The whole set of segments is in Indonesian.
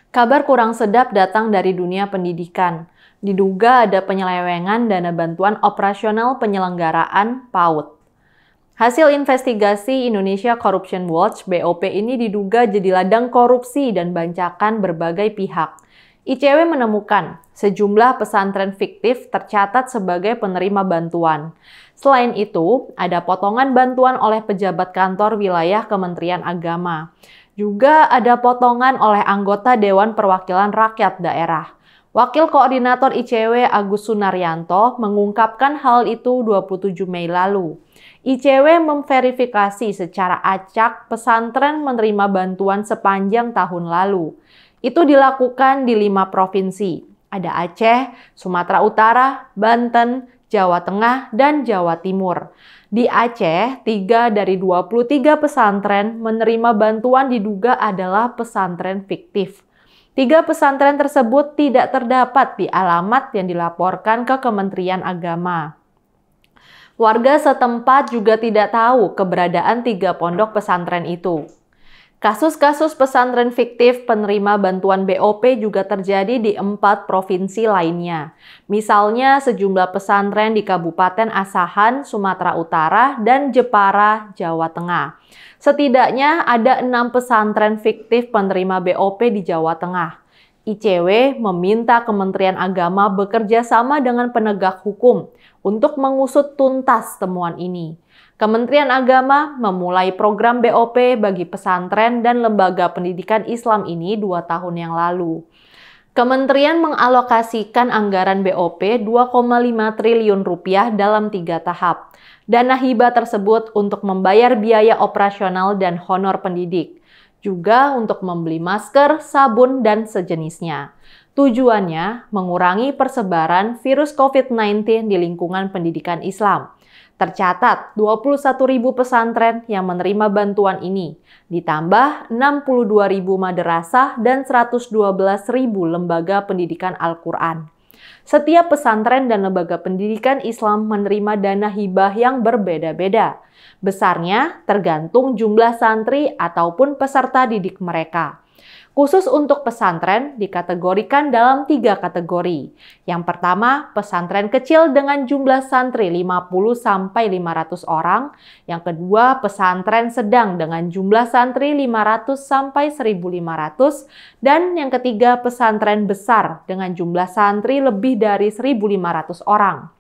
Kabar kurang sedap datang dari dunia pendidikan. Diduga ada penyelewengan dana bantuan operasional penyelenggaraan PAUD. Hasil investigasi Indonesia Corruption Watch (BOP) ini diduga jadi ladang korupsi dan bancakan berbagai pihak. ICW menemukan sejumlah pesantren fiktif tercatat sebagai penerima bantuan. Selain itu, ada potongan bantuan oleh pejabat kantor wilayah Kementerian Agama. Juga ada potongan oleh anggota Dewan Perwakilan Rakyat Daerah. Wakil Koordinator ICW Agus Sunaryanto mengungkapkan hal itu 27 Mei lalu. ICW memverifikasi secara acak pesantren menerima bantuan sepanjang tahun lalu. Itu dilakukan di 5 provinsi. Ada Aceh, Sumatera Utara, Banten, Jawa Tengah, dan Jawa Timur. Di Aceh, 3 dari 23 pesantren menerima bantuan diduga adalah pesantren fiktif. 3 pesantren tersebut tidak terdapat di alamat yang dilaporkan ke Kementerian Agama. Warga setempat juga tidak tahu keberadaan 3 pondok pesantren itu. Kasus-kasus pesantren fiktif penerima bantuan BOP juga terjadi di 4 provinsi lainnya. Misalnya sejumlah pesantren di Kabupaten Asahan, Sumatera Utara, dan Jepara, Jawa Tengah. Setidaknya ada 6 pesantren fiktif penerima BOP di Jawa Tengah. ICW meminta Kementerian Agama bekerja sama dengan penegak hukum untuk mengusut tuntas temuan ini. Kementerian Agama memulai program BOP bagi pesantren dan lembaga pendidikan Islam ini 2 tahun yang lalu. Kementerian mengalokasikan anggaran BOP 2,5 triliun rupiah dalam 3 tahap. Dana hibah tersebut untuk membayar biaya operasional dan honor pendidik. Juga untuk membeli masker, sabun, dan sejenisnya. Tujuannya mengurangi persebaran virus COVID-19 di lingkungan pendidikan Islam. Tercatat 21.000 pesantren yang menerima bantuan ini, ditambah 62.000 madrasah dan 112.000 lembaga pendidikan Al-Quran. Setiap pesantren dan lembaga pendidikan Islam menerima dana hibah yang berbeda-beda. Besarnya tergantung jumlah santri ataupun peserta didik mereka. Khusus untuk pesantren dikategorikan dalam 3 kategori. Yang pertama, pesantren kecil dengan jumlah santri 50-500 orang. Yang kedua, pesantren sedang dengan jumlah santri 500-1.500. Dan yang ketiga, pesantren besar dengan jumlah santri lebih dari 1.500 orang.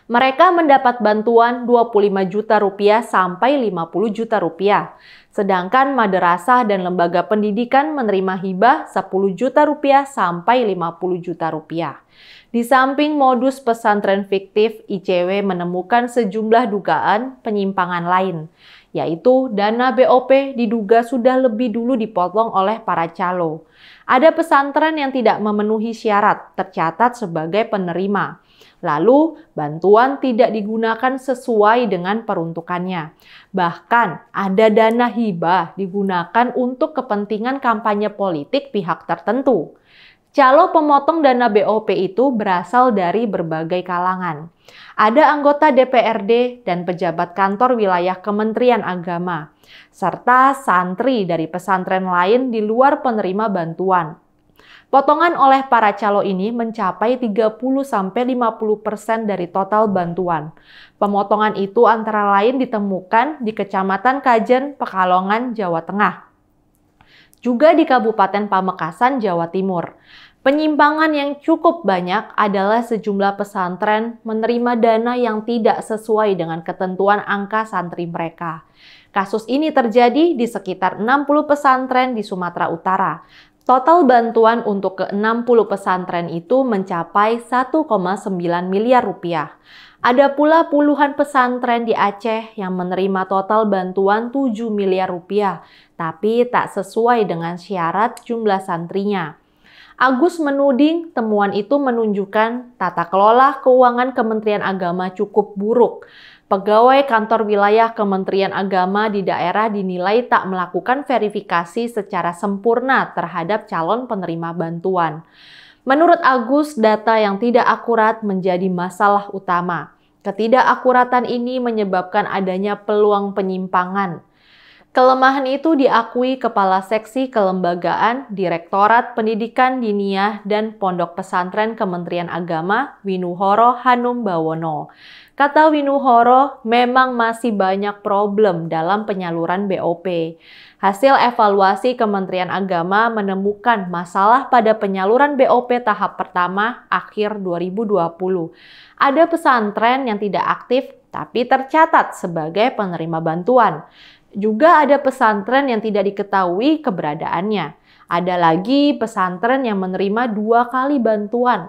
Mereka mendapat bantuan 25 juta rupiah sampai 50 juta rupiah. Sedangkan madrasah dan lembaga pendidikan menerima hibah 10 juta rupiah sampai 50 juta rupiah. Di samping modus pesantren fiktif, ICW menemukan sejumlah dugaan penyimpangan lain, yaitu dana BOP diduga sudah lebih dulu dipotong oleh para calo. Ada pesantren yang tidak memenuhi syarat tercatat sebagai penerima. Lalu, bantuan tidak digunakan sesuai dengan peruntukannya. Bahkan, ada dana hibah digunakan untuk kepentingan kampanye politik pihak tertentu. Calo pemotong dana BOP itu berasal dari berbagai kalangan. Ada anggota DPRD dan pejabat kantor wilayah Kementerian Agama, serta santri dari pesantren lain di luar penerima bantuan. Potongan oleh para calo ini mencapai 30-50% dari total bantuan. Pemotongan itu antara lain ditemukan di Kecamatan Kajen, Pekalongan, Jawa Tengah. Juga di Kabupaten Pamekasan, Jawa Timur. Penyimpangan yang cukup banyak adalah sejumlah pesantren menerima dana yang tidak sesuai dengan ketentuan angka santri mereka. Kasus ini terjadi di sekitar 60 pesantren di Sumatera Utara. Total bantuan untuk ke-60 pesantren itu mencapai 1,9 miliar rupiah. Ada pula puluhan pesantren di Aceh yang menerima total bantuan 7 miliar rupiah, tapi tak sesuai dengan syarat jumlah santrinya. Agus menuding temuan itu menunjukkan tata kelola keuangan Kementerian Agama cukup buruk. Pegawai kantor wilayah Kementerian Agama di daerah dinilai tak melakukan verifikasi secara sempurna terhadap calon penerima bantuan. Menurut Agus, data yang tidak akurat menjadi masalah utama. Ketidakakuratan ini menyebabkan adanya peluang penyimpangan. Kelemahan itu diakui Kepala Seksi Kelembagaan Direktorat Pendidikan Diniyah dan Pondok Pesantren Kementerian Agama Winuhoro Hanum Bawono. Kata Winuhoro, memang masih banyak problem dalam penyaluran BOP. Hasil evaluasi Kementerian Agama menemukan masalah pada penyaluran BOP tahap pertama akhir 2020. Ada pesantren yang tidak aktif tapi tercatat sebagai penerima bantuan. Juga ada pesantren yang tidak diketahui keberadaannya. Ada lagi pesantren yang menerima 2 kali bantuan.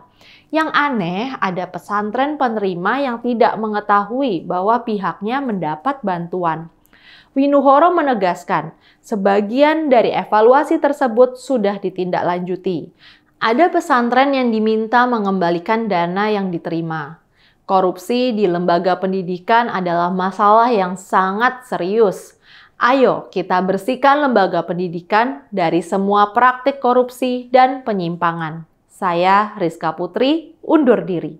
Yang aneh, ada pesantren penerima yang tidak mengetahui bahwa pihaknya mendapat bantuan. Winuhoro menegaskan, sebagian dari evaluasi tersebut sudah ditindaklanjuti. Ada pesantren yang diminta mengembalikan dana yang diterima. Korupsi di lembaga pendidikan adalah masalah yang sangat serius. Ayo kita bersihkan lembaga pendidikan dari semua praktik korupsi dan penyimpangan. Saya Rizka Putri, undur diri.